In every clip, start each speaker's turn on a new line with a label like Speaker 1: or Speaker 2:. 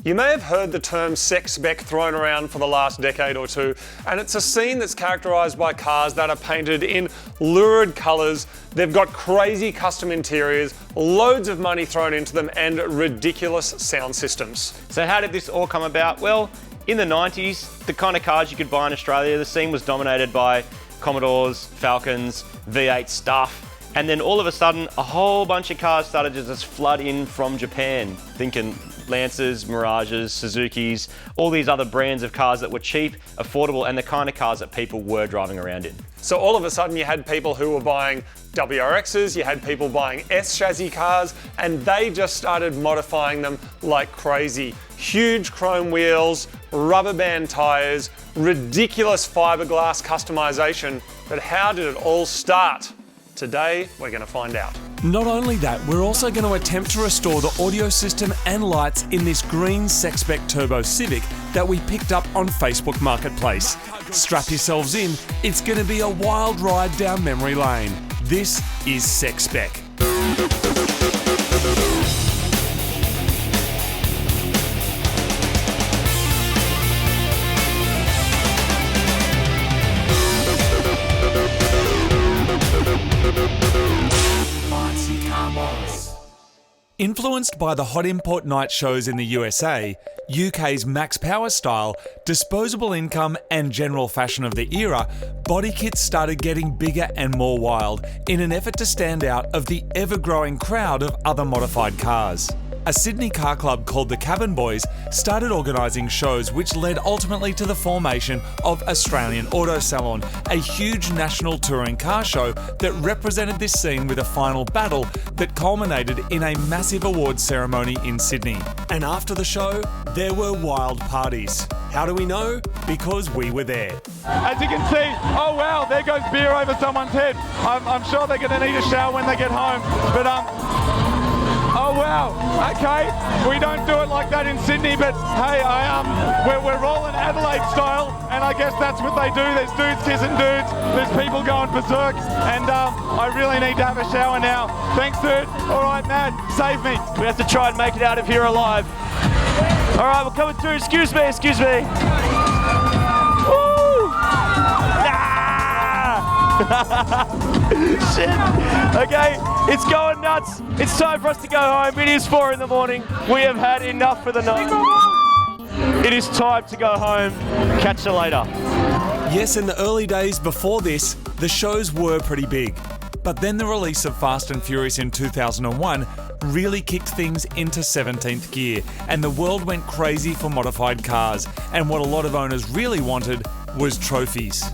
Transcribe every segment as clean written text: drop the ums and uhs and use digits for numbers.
Speaker 1: You may have heard the term sex spec thrown around for the last decade or two, and it's a scene that's characterised by cars that are painted in lurid colours, they've got crazy custom interiors, loads of money thrown into them, and ridiculous sound systems.
Speaker 2: So how did this all come about? Well, in the 90s, the kind of cars you could buy in Australia, the scene was dominated by Commodores, Falcons, V8 stuff. And then all of a sudden, a whole bunch of cars started to just flood in from Japan, thinking Lancers, Mirages, Suzukis, all these other brands of cars that were cheap, affordable, and the kind of cars that people were driving around in.
Speaker 1: So all of a sudden you had people who were buying WRXs, you had people buying S chassis cars, and they just started modifying them like crazy. Huge chrome wheels, rubber band tyres, ridiculous fiberglass customization. But how did it all start? Today, we're going to find out.
Speaker 3: Not only that, we're also going to attempt to restore the audio system and lights in this green sex spec Turbo Civic that we picked up on Facebook Marketplace. Strap yourselves in, it's going to be a wild ride down memory lane. This is Sex Spec. Influenced by the hot import night shows in the USA, UK's max power style, disposable income and general fashion of the era, body kits started getting bigger and more wild in an effort to stand out of the ever-growing crowd of other modified cars. A Sydney car club called the Cabin Boys started organising shows which led ultimately to the formation of Australian Auto Salon, a huge national touring car show that represented this scene with a final battle that culminated in a massive awards ceremony in Sydney. And after the show, there were wild parties. How do we know? Because we were there.
Speaker 4: As you can see, oh wow, there goes beer over someone's head. I'm sure they're going to need a shower when they get home, but oh wow, okay, we don't do it like that in Sydney, but hey, we're rolling Adelaide style, and I guess that's what they do. There's dudes kissing dudes, there's people going berserk, and I really need to have a shower now. Thanks, dude. All right, Matt, save me.
Speaker 5: We have to try and make it out of here alive. All right, we're coming through. Excuse me. Woo! Shit. Okay, it's going nuts. It's time for us to go home. It is 4 in the morning. We have had enough for the night. It is time to go home. Catch you later.
Speaker 3: Yes, in the early days before this, the shows were pretty big. But then the release of Fast and Furious in 2001 really kicked things into 17th gear, and the world went crazy for modified cars, and what a lot of owners really wanted was trophies.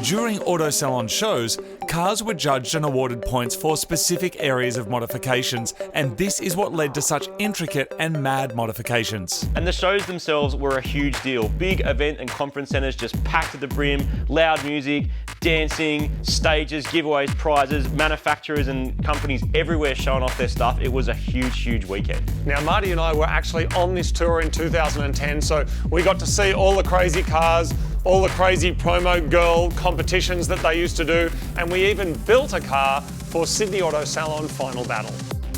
Speaker 3: During Auto Salon shows, cars were judged and awarded points for specific areas of modifications, and this is what led to such intricate and mad modifications.
Speaker 2: And the shows themselves were a huge deal. Big event and conference centres just packed to the brim, loud music, dancing, stages, giveaways, prizes, manufacturers and companies everywhere showing off their stuff. It was a huge, huge weekend.
Speaker 1: Now, Marty and I were actually on this tour in 2010, so we got to see all the crazy cars, all the crazy promo girl competitions that they used to do, and we even built a car for Sydney Auto Salon Final Battle.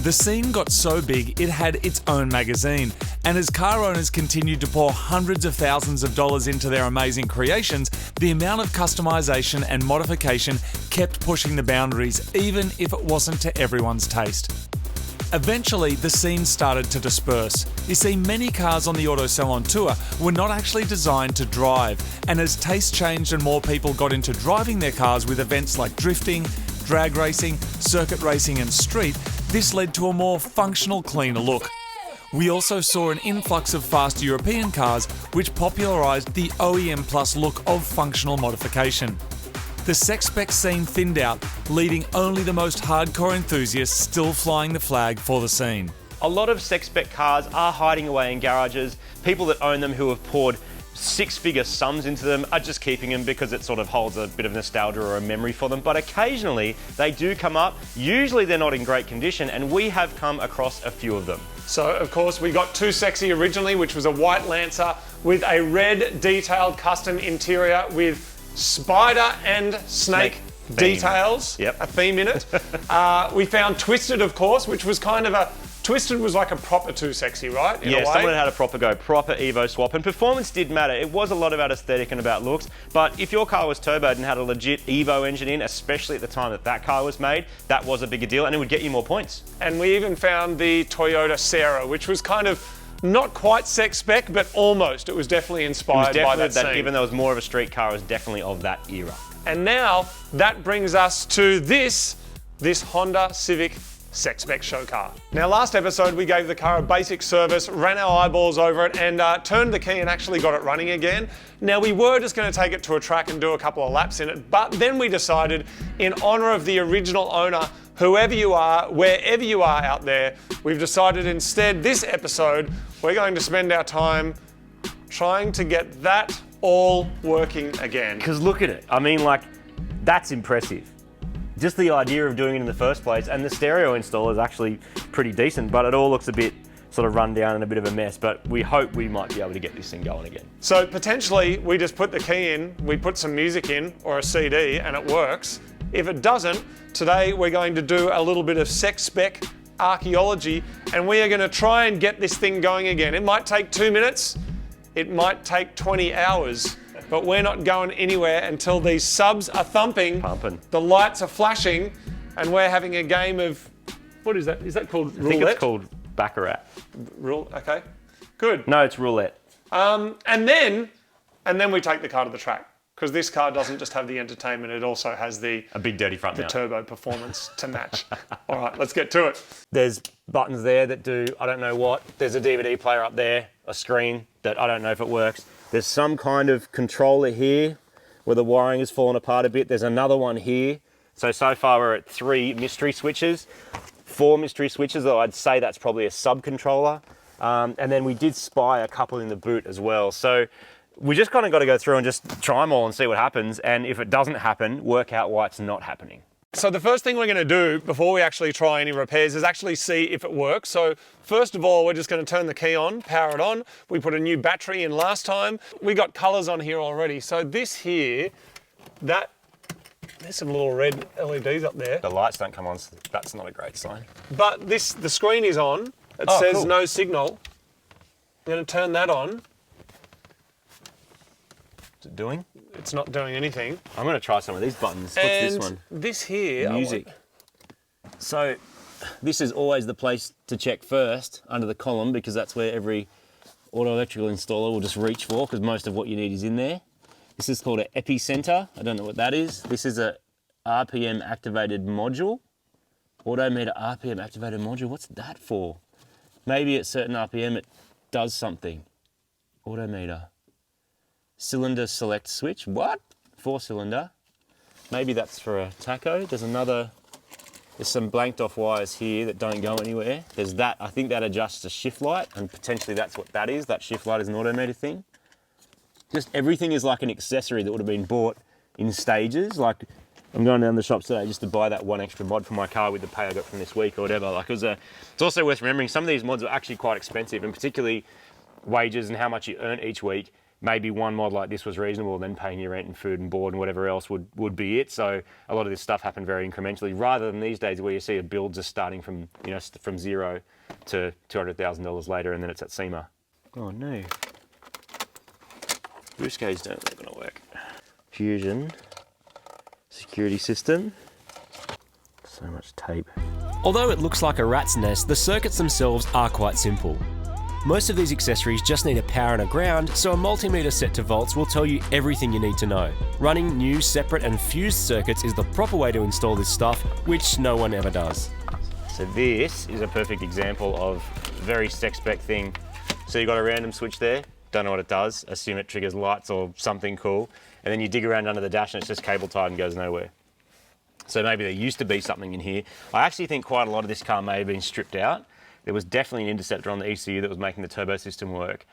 Speaker 3: The scene got so big it had its own magazine, and as car owners continued to pour hundreds of thousands of dollars into their amazing creations, the amount of customization and modification kept pushing the boundaries, even if it wasn't to everyone's taste. Eventually, the scene started to disperse. You see, many cars on the Auto Salon tour were not actually designed to drive, and as taste changed and more people got into driving their cars with events like drifting, drag racing, circuit racing and street, this led to a more functional, cleaner look. We also saw an influx of fast European cars which popularised the OEM Plus look of functional modification. The sex spec scene thinned out, leaving only the most hardcore enthusiasts still flying the flag for the scene.
Speaker 2: A lot of sex spec cars are hiding away in garages. People that own them who have poured six-figure sums into them are just keeping them because it sort of holds a bit of nostalgia or a memory for them. But occasionally they do come up. Usually they're not in great condition, and we have come across a few of them.
Speaker 1: So, of course, we got 2 Sexy originally, which was a white Lancer with a red detailed custom interior with spider and snake details,
Speaker 2: Yep.
Speaker 1: a theme in it. We found Twisted, of course, which was kind of a, Twisted was like a proper Too Sexy, right? In a way.
Speaker 2: Someone had a proper go, proper Evo swap, and performance did matter. It was a lot about aesthetic and about looks, but if your car was turboed and had a legit Evo engine in, especially at the time that that car was made, that was a bigger deal, and it would get you more points.
Speaker 1: And we even found the Toyota Sierra, which was kind of not quite sex spec, but almost. It was definitely inspired by that scene.
Speaker 2: Even though it was more of a street car, it was definitely of that era.
Speaker 1: And now that brings us to this Honda Civic sex spec show car. Now, last episode we gave the car a basic service, ran our eyeballs over it, and turned the key and actually got it running again. Now, we were just going to take it to a track and do a couple of laps in it, but then we decided, in honour of the original owner, whoever you are, wherever you are out there, we've decided instead this episode we're going to spend our time trying to get that all working again.
Speaker 2: Because look at it. I mean, like, that's impressive. Just the idea of doing it in the first place, and the stereo install is actually pretty decent, but it all looks a bit sort of run down and a bit of a mess, but we hope we might be able to get this thing going again.
Speaker 1: So potentially we just put the key in, we put some music in or a CD and it works. If it doesn't, today we're going to do a little bit of sex spec archaeology, and we are going to try and get this thing going again. It might take 2 minutes, it might take 20 hours, but we're not going anywhere until these subs are thumping,
Speaker 2: Pumping.
Speaker 1: the lights are flashing, and we're having a game of, what is that? Is that called roulette?
Speaker 2: I think it's called Baccarat.
Speaker 1: Okay, good.
Speaker 2: No, it's roulette.
Speaker 1: And then we take the car to the track, because this car doesn't just have the entertainment, it also has a
Speaker 2: big dirty front mount.
Speaker 1: turbo performance to match. All right, let's get to it.
Speaker 2: There's buttons there that do, I don't know what. There's a DVD player up there, a screen that I don't know if it works. There's some kind of controller here where the wiring has fallen apart a bit. There's another one here. So far we're at 3 mystery switches, 4 mystery switches, though I'd say that's probably a sub-controller. And then we did spy a couple in the boot as well. So we just kind of got to go through and just try them all and see what happens. And if it doesn't happen, work out why it's not happening.
Speaker 1: So the first thing we're going to do before we actually try any repairs is actually see if it works. So first of all, we're just going to turn the key on, power it on. We put a new battery in last time. We got colours on here already. So this here, there's some little red LEDs up there.
Speaker 2: The lights don't come on, so that's not a great sign.
Speaker 1: But the screen is on. It says
Speaker 2: cool.
Speaker 1: No signal. I'm going to turn that on.
Speaker 2: What's it doing?
Speaker 1: It's not doing anything.
Speaker 2: I'm going to try some of these buttons. What's
Speaker 1: And
Speaker 2: this one?
Speaker 1: this here.
Speaker 2: Music. So this is always the place to check first, under the column, because that's where every auto electrical installer will just reach for, because most of what you need is in there. This is called an epicenter. I don't know what that is. This is a RPM activated module. Autometer RPM activated module. What's that for? Maybe at certain RPM it does something. Autometer. Cylinder select switch. What? 4-cylinder. Maybe that's for a tacho. There's some blanked off wires here that don't go anywhere. There's that. I think that adjusts a shift light, and potentially that's what that is. That shift light is an autometer thing. Just everything is like an accessory that would have been bought in stages. Like, I'm going down the shops today just to buy that one extra mod for my car with the pay I got from this week or whatever. Like, it's also worth remembering some of these mods are actually quite expensive, and particularly wages and how much you earn each week. Maybe one mod like this was reasonable, and then paying your rent and food and board and whatever else would be it. So a lot of this stuff happened very incrementally, rather than these days where you see a build just starting from, from zero to $200,000 later, and then it's at SEMA. Oh no. Busquets don't look gonna work. Fusion. Security system. So much tape.
Speaker 5: Although it looks like a rat's nest, the circuits themselves are quite simple. Most of these accessories just need a power and a ground, so a multimeter set to volts will tell you everything you need to know. Running new, separate and fused circuits is the proper way to install this stuff, which no one ever does.
Speaker 2: So this is a perfect example of a very spec thing. So you've got a random switch there, don't know what it does, assume it triggers lights or something cool, and then you dig around under the dash and it's just cable tied and goes nowhere. So maybe there used to be something in here. I actually think quite a lot of this car may have been stripped out. There was definitely an interceptor on the ECU that was making the turbo system work.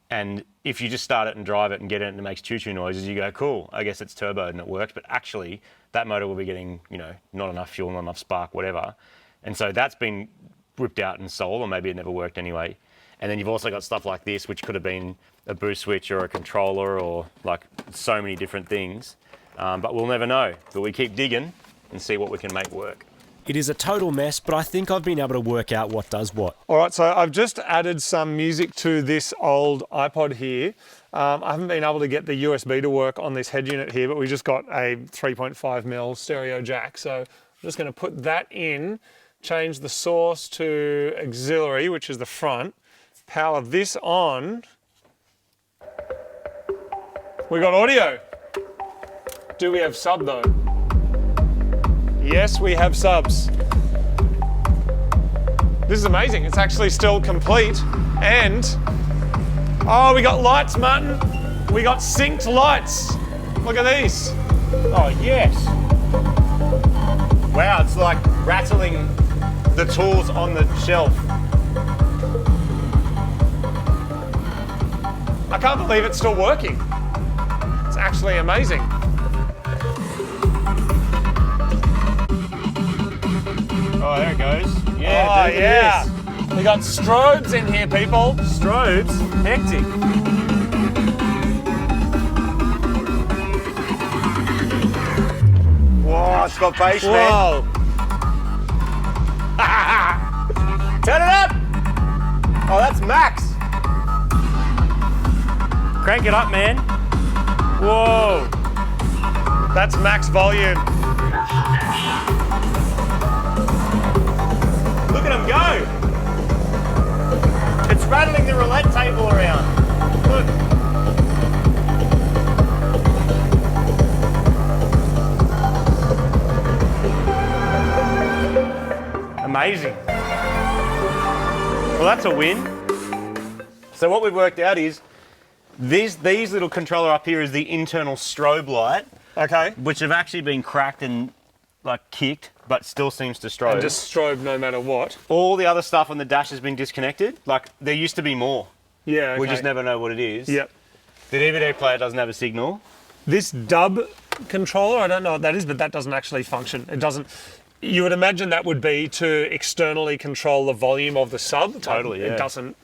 Speaker 2: And if you just start it and drive it and get it and it makes choo-choo noises, you go, cool, I guess it's turboed and it works. But actually, that motor will be getting, not enough fuel, not enough spark, whatever. And so that's been ripped out and sold, or maybe it never worked anyway. And then you've also got stuff like this, which could have been a boost switch or a controller or like so many different things. But we'll never know. But we keep digging and see what we can make work.
Speaker 5: It is a total mess, but I think I've been able to work out what does what.
Speaker 1: All right, so I've just added some music to this old iPod here. I haven't been able to get the USB to work on this head unit here, but we just got a 3.5mm stereo jack. So I'm just going to put that in, change the source to auxiliary, which is the front, power this on. We got audio. Do we have sub though? Yes, we have subs. This is amazing. It's actually still complete. And, oh, we got lights, Martin. We got synced lights. Look at these.
Speaker 2: Oh, yes. Wow, it's like rattling the tools on the shelf.
Speaker 1: I can't believe it's still working. It's actually amazing.
Speaker 2: Oh, there it goes. Yeah,
Speaker 1: Oh,
Speaker 2: dude,
Speaker 1: yeah. We got strobes in here, people.
Speaker 2: Strobes.
Speaker 1: Hectic.
Speaker 2: Whoa, it's got bass, man.
Speaker 1: Whoa.
Speaker 2: Turn it up! Oh, that's max. Crank it up, man. Whoa.
Speaker 1: That's max volume.
Speaker 2: Look at him go. It's rattling the roulette table around. Look. Amazing. Well, that's a win. So what we've worked out is these little controller up here is the internal strobe light,
Speaker 1: Okay.
Speaker 2: which have actually been cracked and like kicked, but still seems to strobe.
Speaker 1: And just strobe no matter what.
Speaker 2: All the other stuff on the dash has been disconnected. Like there used to be more.
Speaker 1: Yeah, okay.
Speaker 2: We just never know what it is.
Speaker 1: Yep.
Speaker 2: The DVD player doesn't have a signal.
Speaker 1: This dub controller, I don't know what that is, but that doesn't actually function. It doesn't. You would imagine that would be to externally control the volume of the sub.
Speaker 2: Totally, yeah.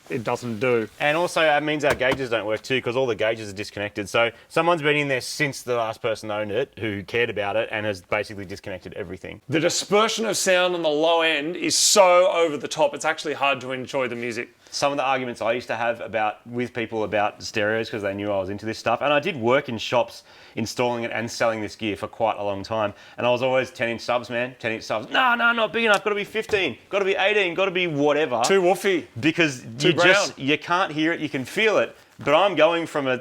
Speaker 1: It doesn't do.
Speaker 2: And also it means our gauges don't work too because all the gauges are disconnected. So someone's been in there since the last person owned it who cared about it and has basically disconnected everything.
Speaker 1: The dispersion of sound on the low end is so over the top, it's actually hard to enjoy the music.
Speaker 2: Some of the arguments I used to have with people about stereos because they knew I was into this stuff, and I did work in shops installing it and selling this gear for quite a long time, and I was always 10-inch subs, man, 10-inch subs. No, not big enough, got to be 15, got to be 18, got to be whatever.
Speaker 1: Too woofy.
Speaker 2: Because
Speaker 1: brown.
Speaker 2: You can't hear it, you can feel it, but I'm going from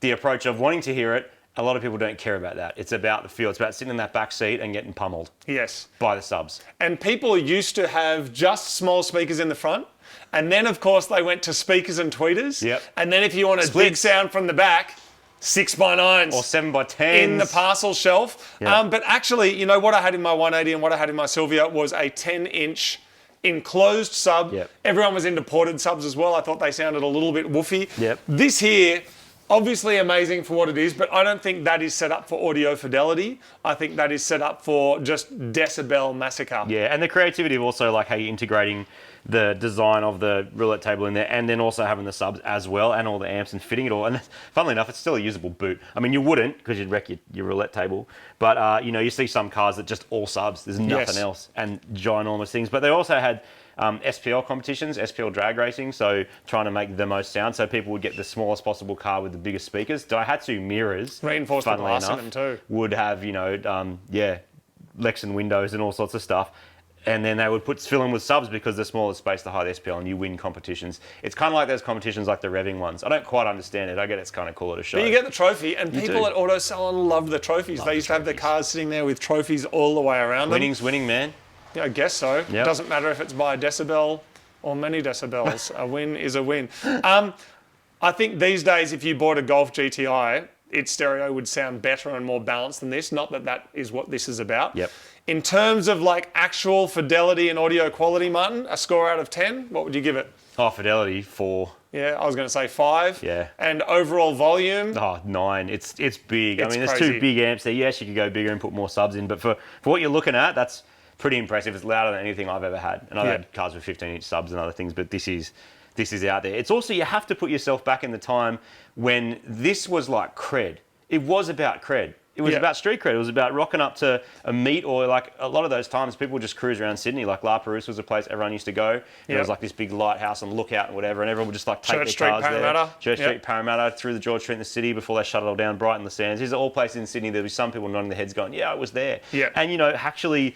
Speaker 2: the approach of wanting to hear it. A lot of people don't care about that. It's about the feel. It's about sitting in that back seat and getting pummeled.
Speaker 1: Yes.
Speaker 2: By the subs.
Speaker 1: And people used to have just small speakers in the front. And then, of course, they went to speakers and tweeters.
Speaker 2: Yep.
Speaker 1: And then if you wanted
Speaker 2: Splits.
Speaker 1: big sound from the back, 6x9s.
Speaker 2: Or 7x10s.
Speaker 1: In the parcel shelf.
Speaker 2: Yep.
Speaker 1: But actually, you know, what I had in my 180 and what I had in my Sylvia was a 10-inch enclosed sub.
Speaker 2: Yep.
Speaker 1: Everyone was into ported subs as well. I thought they sounded a little bit woofy.
Speaker 2: Yep.
Speaker 1: This here, obviously amazing for what it is, but I don't think that is set up for audio fidelity. I think that is set up for just decibel massacre.
Speaker 2: Yeah, and the creativity of also like how you're integrating the design of the roulette table in there and then also having the subs as well and all the amps and fitting it all. And funnily enough, it's still a usable boot. I mean, you wouldn't because you'd wreck your roulette table. But, you know, you see some cars that just all subs. There's nothing else and ginormous things. But they also had SPL competitions, SPL drag racing, so trying to make the most sound. So people would get the smallest possible car with the biggest speakers. Daihatsu mirrors,
Speaker 1: reinforced with glass in them too,
Speaker 2: would have, you know, Lexan windows and all sorts of stuff. And then they would fill in with subs because the smaller space, the higher the SPL, and you win competitions. It's kind of like those competitions like the revving ones. I don't quite understand it. I get it's kind of cool at a show.
Speaker 1: But you get the trophy, and people at Auto Salon love the trophies. They used to have their cars sitting there with trophies all the way around them.
Speaker 2: Winning's winning, man.
Speaker 1: Yeah, I guess so.
Speaker 2: Yep.
Speaker 1: Doesn't matter if it's by a decibel or many decibels. A win is a win. I think these days, if you bought a Golf GTI, its stereo would sound better and more balanced than this. Not that that is what this is about.
Speaker 2: Yep.
Speaker 1: In terms of like actual fidelity and audio quality, Martin, a score out of 10, what would you give it?
Speaker 2: Oh, fidelity, 4.
Speaker 1: Yeah, I was going to say 5.
Speaker 2: Yeah.
Speaker 1: And overall volume?
Speaker 2: Oh, 9. It's big.
Speaker 1: It's
Speaker 2: I mean, there's
Speaker 1: crazy.
Speaker 2: 2 big amps there. Yes, you could go bigger and put more subs in, but for what you're looking at, that's pretty impressive. It's louder than anything I've ever had. And I've had cars with 15-inch subs and other things, but this is out there. It's also, you have to put yourself back in the time when this was like cred. it was about cred. It was about street cred. It was about rocking up to a meet, or like a lot of those times people would just cruise around Sydney. Like La Perouse was a place everyone used to go. There was like this big lighthouse and lookout and whatever, and everyone would just like take
Speaker 1: Church
Speaker 2: their cars
Speaker 1: Street, Parramatta.
Speaker 2: there. Church Street, Parramatta, through the George Street in the city before they shut it all down. Brighton, the Sands. These are all places in Sydney. There'd be some people nodding their heads going, yeah, I was there.
Speaker 1: Yeah.
Speaker 2: And, you know, actually,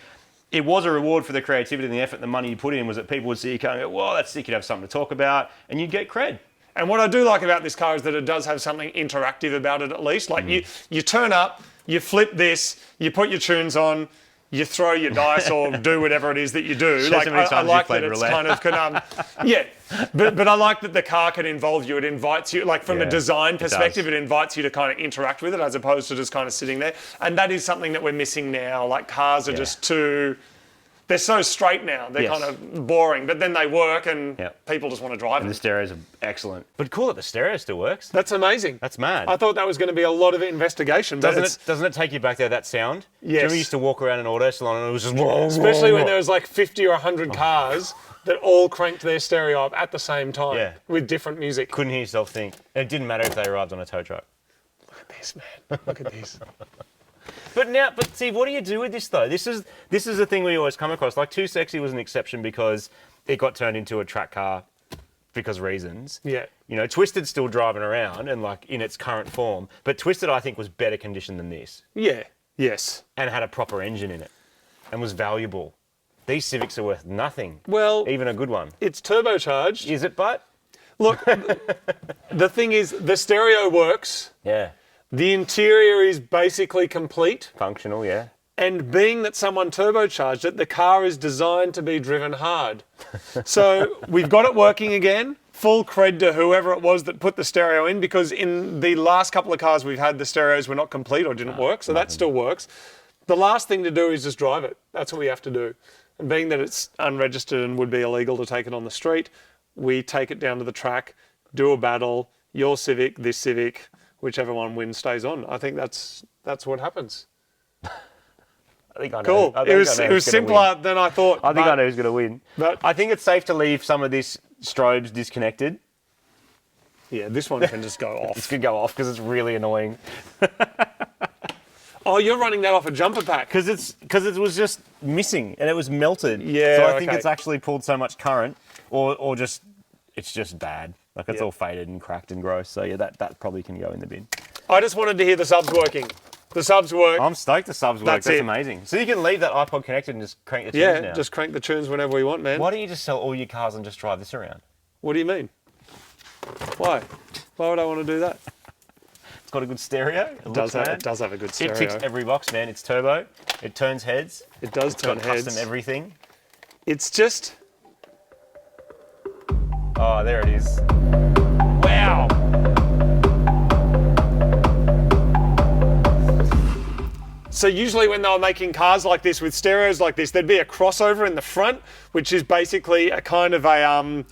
Speaker 2: it was a reward for the creativity and the effort, the money you put in, was that people would see you come and go, whoa, that's sick, you'd have something to talk about, and you'd get cred.
Speaker 1: And what I do like about this car is that it does have something interactive about it at least. Like you turn up, you flip this, you put your tunes on, you throw your dice or do whatever it is that you do. Like I like that it's kind of but I like that the car can involve you. It invites you, like from a design perspective, it invites you to kind of interact with it as opposed to just kind of sitting there. And that is something that we're missing now. Like cars are just too. They're so straight now. They're kind of boring, but then they work and people just want to drive them.
Speaker 2: And the stereos are excellent. But cool that the stereo still works.
Speaker 1: That's amazing.
Speaker 2: That's mad.
Speaker 1: I thought that was going to be a lot of investigation.
Speaker 2: Doesn't it take you back there, that sound?
Speaker 1: Yes.
Speaker 2: Do you remember you used to walk around an auto salon and it was just...
Speaker 1: Especially when there was like 50 or 100 cars that all cranked their stereo up at the same time with different music.
Speaker 2: Couldn't hear yourself think. And it didn't matter if they arrived on a tow truck.
Speaker 1: Look at this, man. Look at this.
Speaker 2: But see, what do you do with this though? This is the thing we always come across. Like Too Sexy was an exception because it got turned into a track car because reasons.
Speaker 1: Yeah.
Speaker 2: You know, Twisted's still driving around and like in its current form, but Twisted I think was better conditioned than this.
Speaker 1: Yeah. Yes.
Speaker 2: And had a proper engine in it and was valuable. These Civics are worth nothing.
Speaker 1: Well,
Speaker 2: even a good one.
Speaker 1: It's turbocharged.
Speaker 2: Is it, but?
Speaker 1: Look, the thing is, the stereo works.
Speaker 2: Yeah.
Speaker 1: The interior is basically complete.
Speaker 2: Functional, yeah.
Speaker 1: And being that someone turbocharged it, the car is designed to be driven hard. So we've got it working again. Full cred to whoever it was that put the stereo in, because in the last couple of cars we've had, the stereos were not complete or didn't work. So that still works. The last thing to do is just drive it. That's what we have to do. And being that it's unregistered and would be illegal to take it on the street, we take it down to the track, do a battle, your Civic, this Civic, whichever one wins stays on. I think that's what happens.
Speaker 2: I think I know.
Speaker 1: Cool. It was simpler than I thought.
Speaker 2: I think I know who's going to win.
Speaker 1: But
Speaker 2: I think it's safe to leave some of this strobes disconnected.
Speaker 1: Yeah, this one can just go off.
Speaker 2: This could go off because it's really annoying.
Speaker 1: Oh, you're running that off a jumper pack.
Speaker 2: Because it was just missing and it was melted.
Speaker 1: Yeah,
Speaker 2: so I think it's actually pulled so much current, or just it's just bad. Like it's all faded and cracked and gross. So yeah, that probably can go in the bin.
Speaker 1: I just wanted to hear the subs working. The subs work.
Speaker 2: I'm stoked the subs work. That's amazing. So you can leave that iPod connected and just crank the tunes now.
Speaker 1: Yeah, just crank the tunes whenever we want, man.
Speaker 2: Why don't you just sell all your cars and just drive this around?
Speaker 1: What do you mean? Why? Why would I want to do that?
Speaker 2: It's got a good stereo. It does
Speaker 1: have a good stereo.
Speaker 2: It ticks every box, man. It's turbo. It turns heads.
Speaker 1: It does turn heads.
Speaker 2: It's got custom everything.
Speaker 1: It's just...
Speaker 2: Oh, there it is. Wow.
Speaker 1: So usually when they were making cars like this with stereos like this, there'd be a crossover in the front, which is basically a kind of a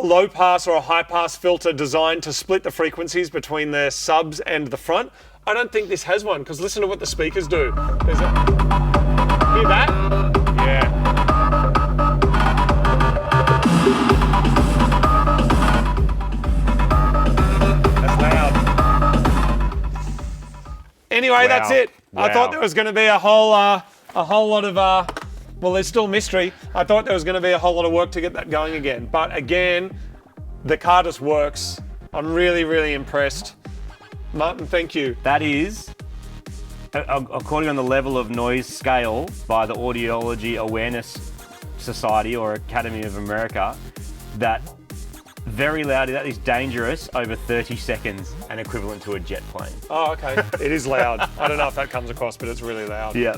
Speaker 1: low pass or a high pass filter designed to split the frequencies between the subs and the front. I don't think this has one, because listen to what the speakers do. Hear that? Yeah. Anyway, that's it. Wow. I thought there was going to be a whole lot of, well, there's still mystery. I thought there was going to be a whole lot of work to get that going again. But again, the car just works. I'm really, really impressed. Martin, thank you.
Speaker 2: That is, according on the level of noise scale by the Audiology Awareness Society or Academy of America, that very loud, that is dangerous over 30 seconds and equivalent to a jet plane.
Speaker 1: Oh, okay. It is loud. I don't know if that comes across, but it's really loud.
Speaker 2: Yeah.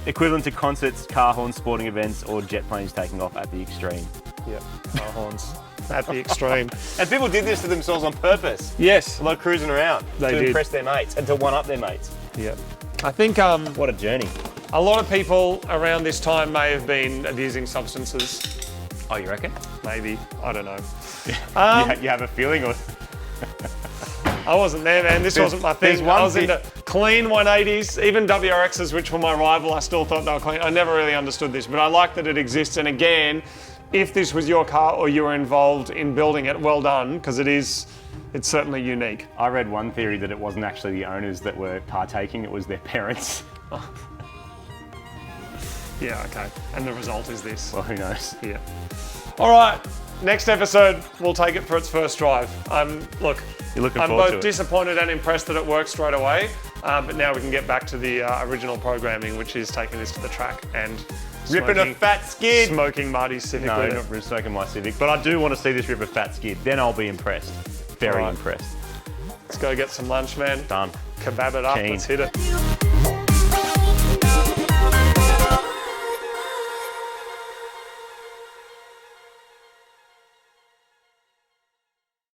Speaker 2: Equivalent to concerts, car horns, sporting events, or jet planes taking off at the extreme.
Speaker 1: Yep, car horns at the extreme.
Speaker 2: And people did this to themselves on purpose.
Speaker 1: Yes.
Speaker 2: A lot of cruising around to impress their mates and to one-up their mates.
Speaker 1: Yep. I think...
Speaker 2: what a journey.
Speaker 1: A lot of people around this time may have been abusing substances.
Speaker 2: Oh, you reckon?
Speaker 1: Maybe. I don't know.
Speaker 2: You have a feeling, or...
Speaker 1: I wasn't there, man. This wasn't my thing. I was into clean 180s, even WRXs, which were my rival. I still thought they were clean. I never really understood this, but I like that it exists. And again, if this was your car or you were involved in building it, well done, because it's certainly unique.
Speaker 6: I read one theory that it wasn't actually the owners that were partaking, it was their parents.
Speaker 1: Yeah, okay. And the result is this.
Speaker 6: Well, who knows?
Speaker 1: Yeah. All right. Next episode, we'll take it for its first drive. Look,
Speaker 2: You're looking
Speaker 1: I'm
Speaker 2: forward to
Speaker 1: both
Speaker 2: it.
Speaker 1: disappointed and impressed that it worked straight away, but now we can get back to the original programming, which is taking this to the track and
Speaker 2: Ripping a fat skid.
Speaker 1: smoking Marty's Civic
Speaker 2: No,
Speaker 1: with it.
Speaker 2: not smoking my Civic, but I do want to see this rip a fat skid. Then I'll be impressed. Very
Speaker 1: Alright.
Speaker 2: impressed.
Speaker 1: Let's go get some lunch, man.
Speaker 2: Done.
Speaker 1: Kebab it up.
Speaker 2: Keen.
Speaker 1: Let's hit it.